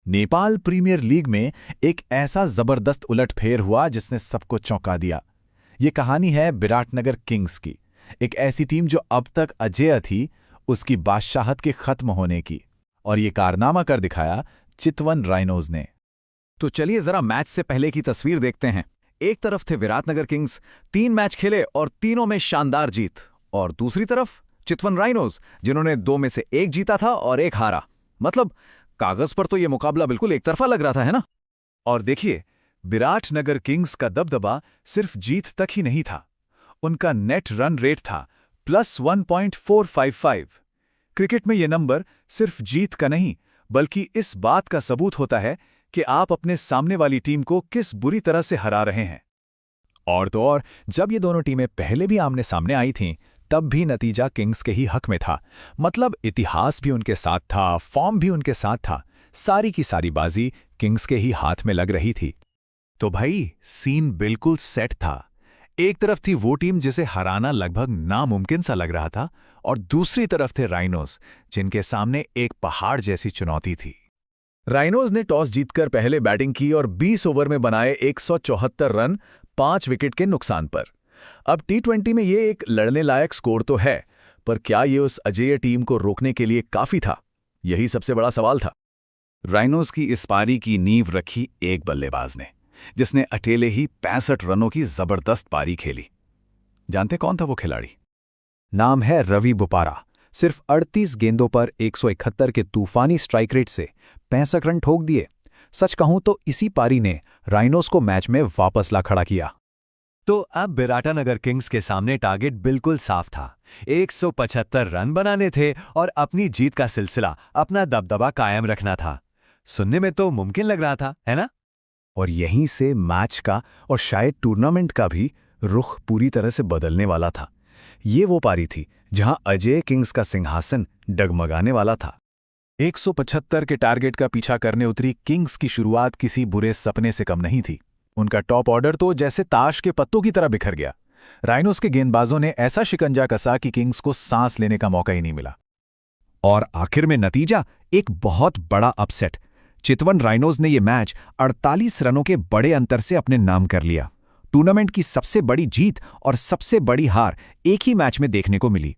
Nepal premiere league में एक ऐसा जबरदस्त उलटफेर हुआ जिसने सबको चौंका दिया। ये कहानी है विराटनगर किंग्स की, एक ऐसी टीम जो अब तक अजेय थी, उसकी बादशाहत के खत्म होने की। और ये कारनामा कर दिखाया चितवन राइनोज ने। तो चलिए जरा मैच से पहले की तस्वीर देखते हैं। एक तरफ थे विराटनगर किंग्स, 3 मैच खेले और तीनों में शानदार जीत, और दूसरी तरफ चितवन राइनोज, जिन्होंने 2 में से 1 जीता था और 1 हारा। मतलब कागज पर तो यह मुकाबला बिल्कुल एक तरफा लग रहा था, है ना? और देखिए, विराटनगर किंग्स का दबदबा सिर्फ जीत तक ही नहीं था। उनका नेट रन रेट था +1.455। क्रिकेट में यह नंबर सिर्फ जीत का नहीं, बल्कि इस बात का सबूत होता है कि आप अपने सामने वाली टीम को किस बुरी तरह से हरा रहे हैं। और तो और, जब ये दोनों टीमें पहले भी आमने सामने आई थीं, तब भी नतीजा किंग्स के ही हक में था। मतलब इतिहास भी उनके साथ था, फॉर्म भी उनके साथ था, सारी की सारी बाजी किंग्स के ही हाथ में लग रही थी। तो भाई, सीन बिल्कुल सेट था। एक तरफ थी वो टीम जिसे हराना लगभग नामुमकिन सा लग रहा था, और दूसरी तरफ थे राइनोज, जिनके सामने एक पहाड़ जैसी चुनौती थी। राइनोज ने टॉस जीतकर पहले बैटिंग की और 20 ओवर में बनाए 174 रन 5 विकेट के नुकसान पर। अब टी20 में ये एक लड़ने लायक स्कोर तो है, पर क्या ये उस अजेय टीम को रोकने के लिए काफी था? यही सबसे बड़ा सवाल था। राइनोज की इस पारी की नींव रखी एक बल्लेबाज ने, जिसने अकेले ही 65 रनों की जबरदस्त पारी खेली। जानते कौन था वो खिलाड़ी? नाम है रवि बोपारा। सिर्फ 38 गेंदों पर 171 के तूफानी स्ट्राइक रेट से 65 रन ठोक दिए। सच कहूं तो इसी पारी ने राइनोज को मैच में वापस ला खड़ा किया। तो अब विराटनगर किंग्स के सामने टारगेट बिल्कुल साफ था। 175 रन बनाने थे और अपनी जीत का सिलसिला, अपना दबदबा कायम रखना था। सुनने में तो मुमकिन लग रहा था, है ना? और यहीं से मैच का और शायद टूर्नामेंट का भी रुख पूरी तरह से बदलने वाला था। ये वो पारी थी जहां अजय किंग्स का सिंहासन डगमगाने वाला था। 175 के टारगेट का पीछा करने उतरी किंग्स की शुरुआत किसी बुरे सपने से कम नहीं थी। उनका टॉप ऑर्डर तो जैसे ताश के पत्तों की तरह बिखर गया। राइनोज के गेंदबाजों ने ऐसा शिकंजा कसा कि किंग्स को सांस लेने का मौका ही नहीं मिला। और आखिर में नतीजा एक बहुत बड़ा अपसेट। चितवन राइनोज ने यह मैच 48 रनों के बड़े अंतर से अपने नाम कर लिया। टूर्नामेंट की सबसे बड़ी जीत और सबसे बड़ी हार एक ही मैच में देखने को मिली।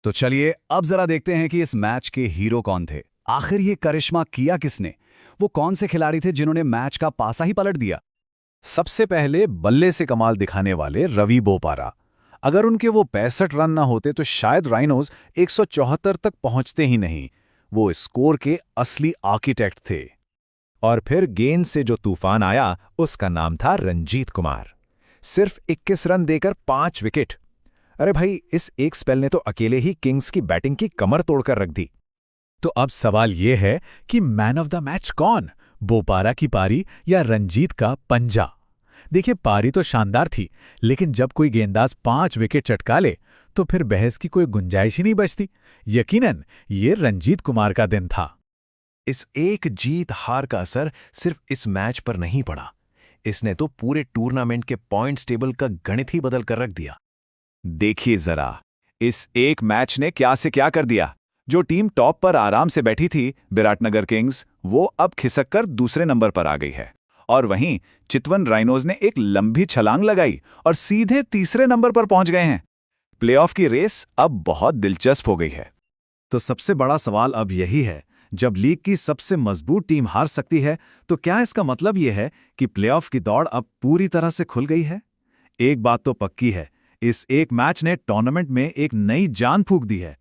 तो चलिए अब जरा देखते हैं कि इस मैच के हीरो कौन थे। आखिर ये करिश्मा किया किसने? वो कौन से खिलाड़ी थे जिन्होंने मैच का पासा ही पलट दिया? सबसे पहले बल्ले से कमाल दिखाने वाले रवि बोपारा। अगर उनके वो 65 रन ना होते तो शायद राइनोज 174 तक पहुंचते ही नहीं। वो स्कोर के असली आर्किटेक्ट थे। और फिर गेंद से जो तूफान आया, उसका नाम था रंजीत कुमार। सिर्फ 21 रन देकर 5 विकेट। अरे भाई, इस एक स्पेल ने तो अकेले ही किंग्स की बैटिंग की कमर तोड़कर रख दी। तो अब सवाल यह है कि मैन ऑफ द मैच कौन? बोपारा की पारी या रंजीत का पंजा? देखिए, पारी तो शानदार थी, लेकिन जब कोई गेंदबाज 5 विकेट चटका ले तो फिर बहस की कोई गुंजाइश ही नहीं बचती। यकीनन ये रंजीत कुमार का दिन था। इस एक जीत हार का असर सिर्फ इस मैच पर नहीं पड़ा, इसने तो पूरे टूर्नामेंट के पॉइंट्स टेबल का गणित ही बदल कर रख दिया। देखिए जरा, इस एक मैच ने क्या से क्या कर दिया। जो टीम टॉप पर आराम से बैठी थी, विराटनगर किंग्स, वो अब खिसक कर दूसरे नंबर पर आ गई है। और वहीं चितवन राइनोज ने एक लंबी छलांग लगाई और सीधे तीसरे नंबर पर पहुंच गए हैं। प्लेऑफ की रेस अब बहुत दिलचस्प हो गई है। तो सबसे बड़ा सवाल अब यही है, जब लीग की सबसे मजबूत टीम हार सकती है, तो क्या इसका मतलब यह है कि प्लेऑफ की दौड़ अब पूरी तरह से खुल गई है? एक बात तो पक्की है, इस एक मैच ने टूर्नामेंट में एक नई जान फूंक दी है।